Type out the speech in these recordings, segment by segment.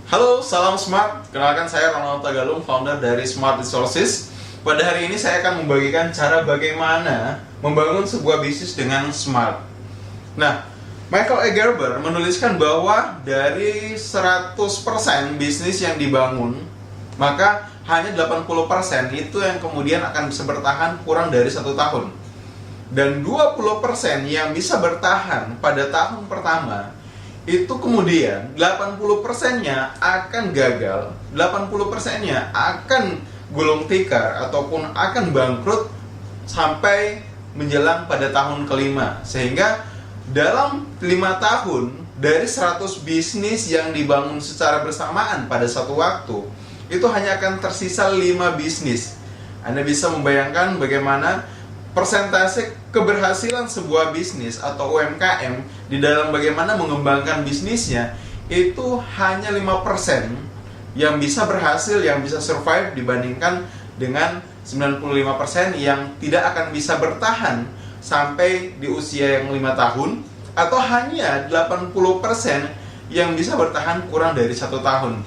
Halo, salam smart. Kenalkan saya Ronald Tagalung, founder dari Smart Resources. Pada hari ini saya akan membagikan cara bagaimana membangun sebuah bisnis dengan smart. Nah, Michael E. Gerber menuliskan bahwa dari 100% bisnis yang dibangun, maka hanya 80% itu yang kemudian akan bisa bertahan kurang dari 1 tahun. Dan 20% yang bisa bertahan pada tahun pertama, itu kemudian 80%-nya akan gagal, 80%-nya akan gulung tikar ataupun akan bangkrut sampai menjelang pada tahun kelima. Sehingga dalam 5 tahun dari 100 bisnis yang dibangun secara bersamaan pada satu waktu, itu hanya akan tersisa 5 bisnis. Anda bisa membayangkan bagaimana persentase keberhasilan sebuah bisnis atau UMKM di dalam bagaimana mengembangkan bisnisnya itu hanya 5% yang bisa berhasil, yang bisa survive dibandingkan dengan 95% yang tidak akan bisa bertahan sampai di usia yang 5 tahun, atau hanya 80% yang bisa bertahan kurang dari 1 tahun.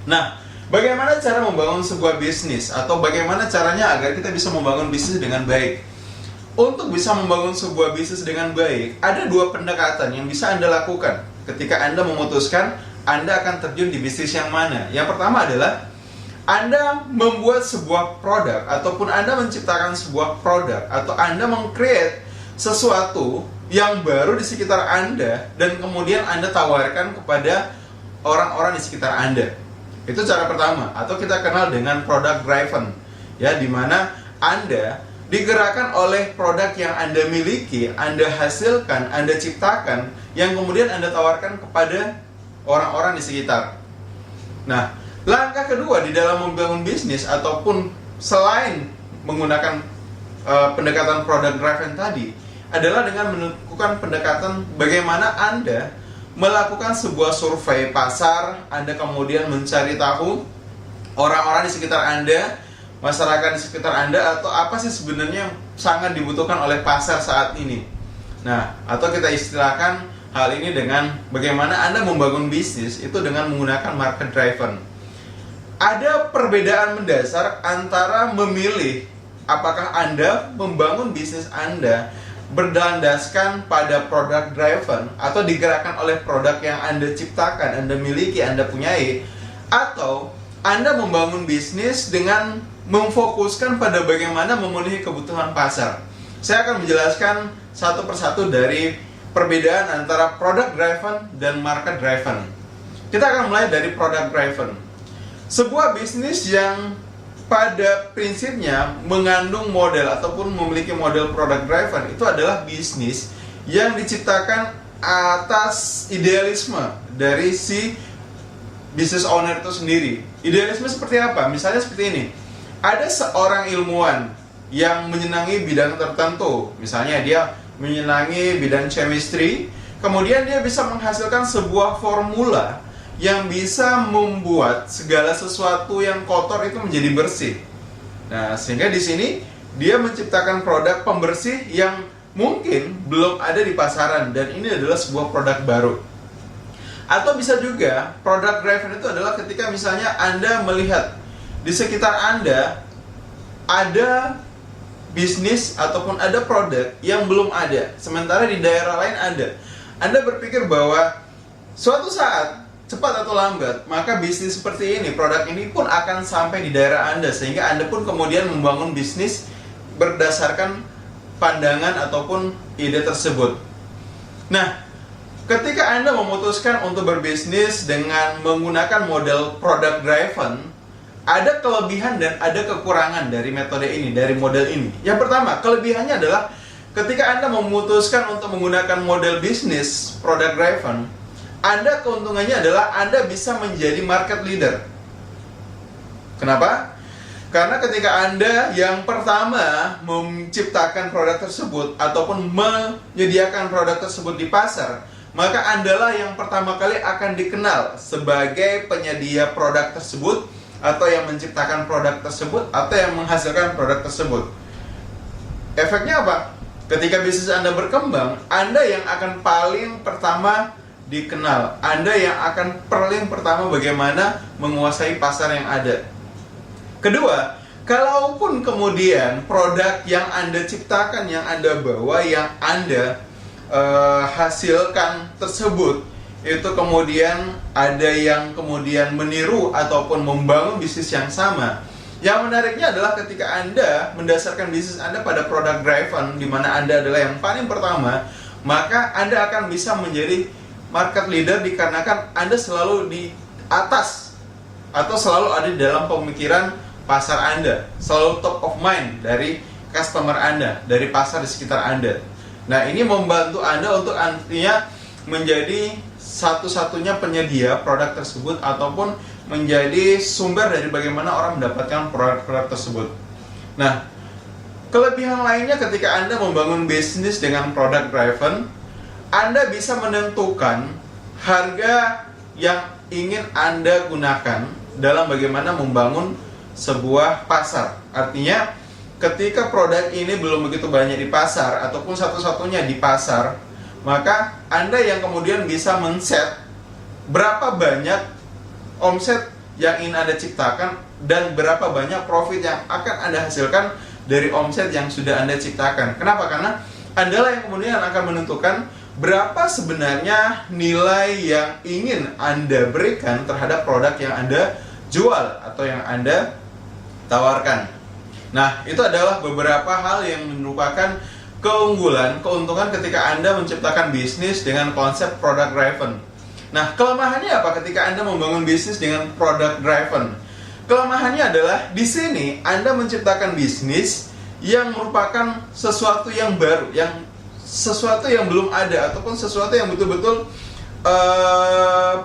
Nah, bagaimana cara membangun sebuah bisnis, atau bagaimana caranya agar kita bisa membangun bisnis dengan baik? Untuk bisa membangun sebuah bisnis dengan baik, ada 2 pendekatan yang bisa Anda lakukan ketika Anda memutuskan Anda akan terjun di bisnis yang mana. Yang pertama adalah Anda membuat sebuah produk, ataupun Anda menciptakan sebuah produk, atau Anda meng-create sesuatu yang baru di sekitar Anda dan kemudian Anda tawarkan kepada orang-orang di sekitar Anda. Itu cara pertama, atau kita kenal dengan product driven, ya, di mana Anda digerakkan oleh produk yang Anda miliki, Anda hasilkan, Anda ciptakan, yang kemudian Anda tawarkan kepada orang-orang di sekitar. Nah, langkah kedua di dalam membangun bisnis, ataupun selain menggunakan pendekatan product driven tadi, adalah dengan melakukan pendekatan bagaimana Anda melakukan sebuah survei pasar. Anda kemudian mencari tahu orang-orang di sekitar Anda, masyarakat di sekitar Anda, atau apa sih sebenarnya yang sangat dibutuhkan oleh pasar saat ini. Nah, atau kita istilahkan hal ini dengan bagaimana Anda membangun bisnis itu dengan menggunakan market driven. Ada perbedaan mendasar antara memilih apakah Anda membangun bisnis Anda berlandaskan pada product driven, atau digerakkan oleh produk yang Anda ciptakan, Anda miliki, Anda punyai, atau Anda membangun bisnis dengan memfokuskan pada bagaimana memenuhi kebutuhan pasar. Saya akan menjelaskan satu persatu dari perbedaan antara product driven dan market driven. Kita akan mulai dari product driven. Sebuah bisnis yang pada prinsipnya mengandung model ataupun memiliki model product driven itu adalah bisnis yang diciptakan atas idealisme dari si business owner itu sendiri. Idealisme seperti apa? Misalnya seperti ini. Ada seorang ilmuwan yang menyenangi bidang tertentu. Misalnya dia menyenangi bidang chemistry, kemudian dia bisa menghasilkan sebuah formula yang bisa membuat segala sesuatu yang kotor itu menjadi bersih. Nah, sehingga di sini dia menciptakan produk pembersih yang mungkin belum ada di pasaran, dan ini adalah sebuah produk baru. Atau bisa juga product driven itu adalah ketika misalnya Anda melihat di sekitar Anda ada bisnis ataupun ada produk yang belum ada, sementara di daerah lain ada. Anda berpikir bahwa suatu saat, cepat atau lambat, maka bisnis seperti ini, produk ini pun akan sampai di daerah Anda, sehingga Anda pun kemudian membangun bisnis berdasarkan pandangan ataupun ide tersebut. Nah, ketika Anda memutuskan untuk berbisnis dengan menggunakan model product driven, ada kelebihan dan ada kekurangan dari metode ini, dari model ini. Yang pertama, kelebihannya adalah ketika Anda memutuskan untuk menggunakan model bisnis product driven, Anda keuntungannya adalah Anda bisa menjadi market leader. Kenapa? Karena ketika Anda yang pertama menciptakan produk tersebut ataupun menyediakan produk tersebut di pasar, maka Andalah yang pertama kali akan dikenal sebagai penyedia produk tersebut, atau yang menciptakan produk tersebut, atau yang menghasilkan produk tersebut. Efeknya apa? Ketika bisnis Anda berkembang, Anda yang akan paling pertama dikenal. Anda yang akan paling pertama bagaimana menguasai pasar yang ada. Kedua, kalaupun kemudian produk yang Anda ciptakan, yang Anda bawa, yang Anda hasilkan tersebut itu kemudian ada yang kemudian meniru ataupun membangun bisnis yang sama. Yang menariknya adalah ketika Anda mendasarkan bisnis Anda pada product driven, di mana Anda adalah yang paling pertama, maka Anda akan bisa menjadi market leader dikarenakan Anda selalu di atas atau selalu ada di dalam pemikiran pasar Anda, selalu top of mind dari customer Anda, dari pasar di sekitar Anda. Nah, ini membantu Anda untuk artinya menjadi satu-satunya penyedia produk tersebut ataupun menjadi sumber dari bagaimana orang mendapatkan produk-produk tersebut. Nah, kelebihan lainnya ketika Anda membangun bisnis dengan product driven, Anda bisa menentukan harga yang ingin Anda gunakan dalam bagaimana membangun sebuah pasar. Artinya, ketika produk ini belum begitu banyak di pasar ataupun satu-satunya di pasar, maka Anda yang kemudian bisa men-set berapa banyak omset yang ingin Anda ciptakan dan berapa banyak profit yang akan Anda hasilkan dari omset yang sudah Anda ciptakan. Kenapa? Karena Anda lah yang kemudian akan menentukan berapa sebenarnya nilai yang ingin Anda berikan terhadap produk yang Anda jual atau yang Anda tawarkan. Nah, itu adalah beberapa hal yang merupakan keunggulan, keuntungan ketika Anda menciptakan bisnis dengan konsep product driven. Nah, kelemahannya apa ketika Anda membangun bisnis dengan product driven? Kelemahannya adalah di sini Anda menciptakan bisnis yang merupakan sesuatu yang baru, yang sesuatu yang belum ada ataupun sesuatu yang betul-betul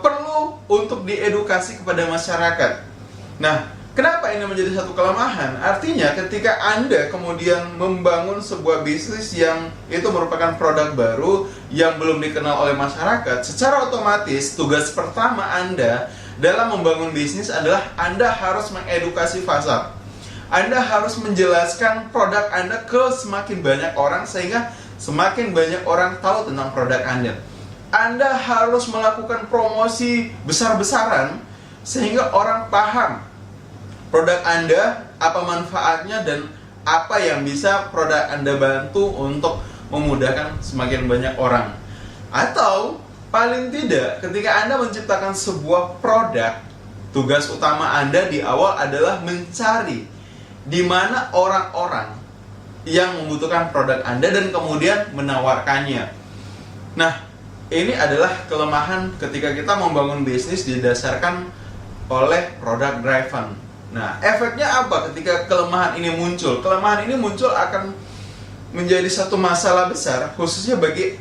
perlu untuk diedukasi kepada masyarakat. Nah, kenapa ini menjadi satu kelemahan? Artinya ketika Anda kemudian membangun sebuah bisnis yang itu merupakan produk baru yang belum dikenal oleh masyarakat, secara otomatis tugas pertama Anda dalam membangun bisnis adalah Anda harus mengedukasi pasar. Anda harus menjelaskan produk Anda ke semakin banyak orang sehingga semakin banyak orang tahu tentang produk Anda. Anda harus melakukan promosi besar-besaran sehingga orang paham produk Anda, apa manfaatnya dan apa yang bisa produk Anda bantu untuk memudahkan semakin banyak orang. Atau paling tidak ketika Anda menciptakan sebuah produk, tugas utama Anda di awal adalah mencari di mana orang-orang yang membutuhkan produk Anda dan kemudian menawarkannya. Nah, ini adalah kelemahan ketika kita membangun bisnis didasarkan oleh product driven. Nah, efeknya apa ketika kelemahan ini muncul? Kelemahan ini muncul akan menjadi satu masalah besar, khususnya bagi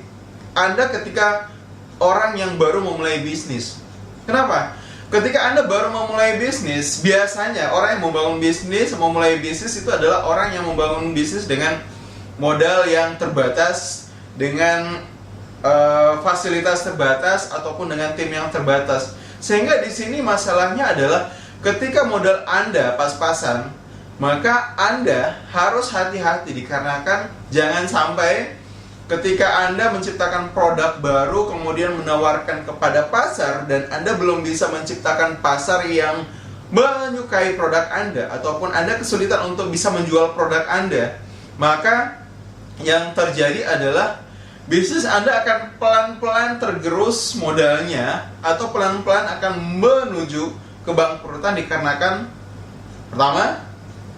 Anda ketika orang yang baru memulai bisnis. Kenapa? Ketika Anda baru memulai bisnis, biasanya orang yang memulai bisnis itu adalah orang yang membangun bisnis dengan modal yang terbatas, dengan fasilitas terbatas, ataupun dengan tim yang terbatas. Sehingga di sini masalahnya adalah ketika modal Anda pas-pasan, maka Anda harus hati-hati dikarenakan jangan sampai ketika Anda menciptakan produk baru kemudian menawarkan kepada pasar dan Anda belum bisa menciptakan pasar yang menyukai produk Anda ataupun Anda kesulitan untuk bisa menjual produk Anda, maka yang terjadi adalah bisnis Anda akan pelan-pelan tergerus modalnya atau pelan-pelan akan menuju kebangkrutan dikarenakan pertama,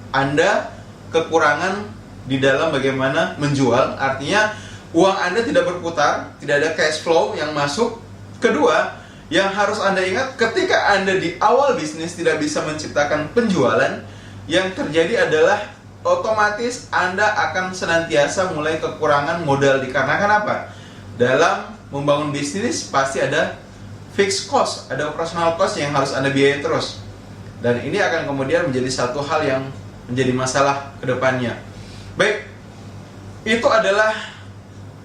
Anda kekurangan di dalam bagaimana menjual, artinya uang Anda tidak berputar, tidak ada cash flow yang masuk. Kedua, yang harus Anda ingat ketika Anda di awal bisnis tidak bisa menciptakan penjualan, yang terjadi adalah otomatis Anda akan senantiasa mulai kekurangan modal dikarenakan apa? Dalam membangun bisnis pasti ada fixed cost, ada operational cost yang harus Anda biayai terus. Dan ini akan kemudian menjadi satu hal yang menjadi masalah ke depannya. Baik, itu adalah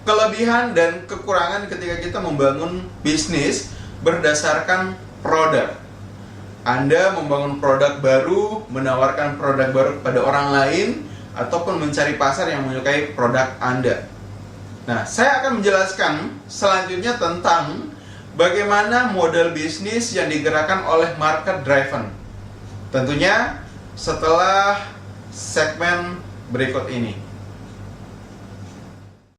kelebihan dan kekurangan ketika kita membangun bisnis berdasarkan produk. Anda membangun produk baru, menawarkan produk baru kepada orang lain, ataupun mencari pasar yang menyukai produk Anda. Nah, saya akan menjelaskan selanjutnya tentang bagaimana model bisnis yang digerakkan oleh market driven. Tentunya setelah segmen berikut ini.